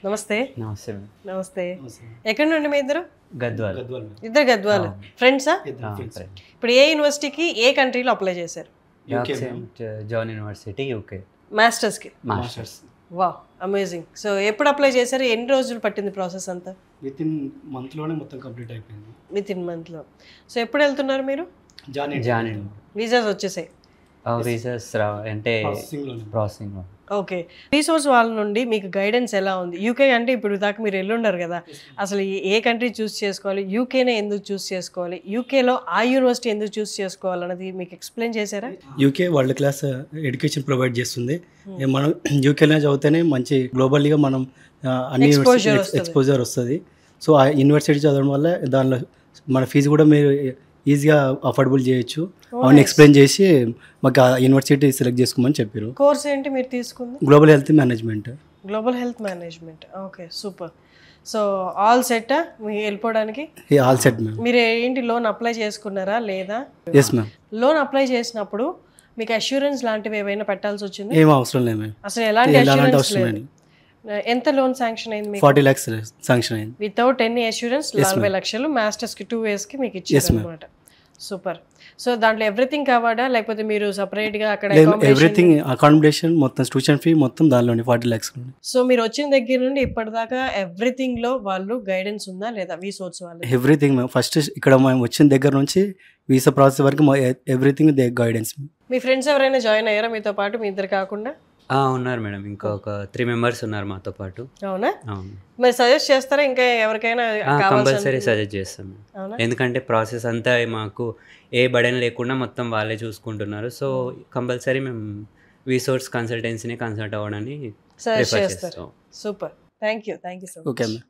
నమస్తే. నమస్తే. నమస్తే. ఎక్కడి నుండి మీ ఇద్దరు? గద్వాల్. ఇద్దరు గద్వాల్ ఫ్రెండ్సా? ఇప్పుడు ఏ యూనివర్సిటీకి ఏ కంట్రీలో అప్లై చేశారు? జాన్ యూనివర్సిటీ యూకే మాస్టర్స్కి. Wow amazing. సో ఎప్పుడు అప్లై చేశారు? ఎన్ని రోజులు పట్టింది ప్రాసెస్ అంతా? విత్ ఇన్ మంత్లోనే మొత్తం కంప్లీట్ అయిపోయింది. విత్ ఇన్ మంత్లో. సో ఎప్పుడు వెళ్తున్నారు మీరు? జాన్ వీసాస్ వచ్చేసాయి? వీసాస్ అంటే ప్రాసెసింగ్. ఓకే. రీసోర్స్ వాళ్ళ నుండి మీకు గైడెన్స్ ఎలా ఉంది? యూకే అంటే ఇప్పుడు దాకా మీరు వెళ్ళుండరు కదా, అసలు ఏ కంట్రీ చూస్ చేసుకోవాలి, యూకేనే ఎందుకు చూస్ చేసుకోవాలి, యూకేలో ఆ యూనివర్సిటీ ఎందుకు చూస్ చేసుకోవాలన్నది మీకు ఎక్స్ప్లెయిన్ చేశారా? UK world class education provide చేస్తుంది. మనం యూకేలో చదివితేనే మంచి గ్లోబల్గా మనం అన్ని ఎక్స్పోజర్ వస్తుంది. సో ఆ యూనివర్సిటీ చదవడం వల్ల దానిలో మన ఫీజు కూడా మీరు ఈజీగా అఫోర్డబుల్ చేయొచ్చు. అవన్నీ ఎక్స్ప్లెయిన్ చేసి మాకు ఆ యూనివర్సిటీ సెలెక్ట్ చేసుకోమని చెప్పారు. కోర్స్ ఏంటి మీరు తీసుకుంది? Global health management. Global health management. Okay, super. So all set మీకు వెళ్ళిపోవడానికి? All set ma'am. మీరు ఏంటి లోన్ అప్లై చేసుకున్నారా లేదా? Yes ma'am. లోన్ అప్లై చేసినప్పుడు మీకు అష్యూరెన్స్ లాంటివి ఏమైనా పెట్టాల్సి వచ్చింది? ఏం అవసరం లేదు మ్యామ్. అసలు ఎలాంటి అష్యూరెన్స్ లేదు. ఎంత లోన్ శాంక్షన్ అయింది? 40 lakhs శాంక్షన్ అయింది. వితౌట్ ఎనీ అష్యూరెన్స్ 40 లక్షలు మాస్టర్స్కి 2 yearsకి మీకు ఇచ్చారు అనమాట. సూపర్. సో దాంట్లో ఎవ్రీథింగ్ కావాడా లేకపోతే మీరు సపరేట్గా అక్కడ? ఎవ్రీథింగ్, అకామిడేషన్ మొత్తం, ట్యూషన్ ఫీ మొత్తం దానిలోనే 40 lakhs. సో మీరు వచ్చిన దగ్గర నుండి ఇప్పటిదాకా ఎవ్రీథింగ్ లో వాళ్ళు గైడెన్స్ ఉందా లేదా? వీసోర్స్ వాళ్ళు ఎవ్రీథింగ్ మ్యామ్. ఫస్ట్ ఇక్కడ మేము వచ్చిన దగ్గర నుంచి వీసా ప్రాసెస్ వరకు everything they guidance. Me friends ఎవరైనా జాయిన్ అయ్యారా మీతో పాటు? మీ ఇద్దరు కాకుండా ఉన్నారు మేడం, ఇంకొక 3 members ఉన్నారు మాతో పాటు. అవునా? మరి సజెస్ట్ చేస్తారా ఇంకా ఎవరికైనా? కంపల్సరీ సజెస్ట్ చేస్తాం, ఎందుకంటే ప్రాసెస్ అంతా మాకు ఏ బడెన్ లేకుండా మొత్తం వాళ్ళే చూసుకుంటున్నారు. సో కంపల్సరీ మేము వీసోర్స్ కన్సల్టెన్సీని కన్సల్ట్ అవ్వడానికి సజెస్ట్ చేస్తాం. Super. Thank you so much. Okay ma'am.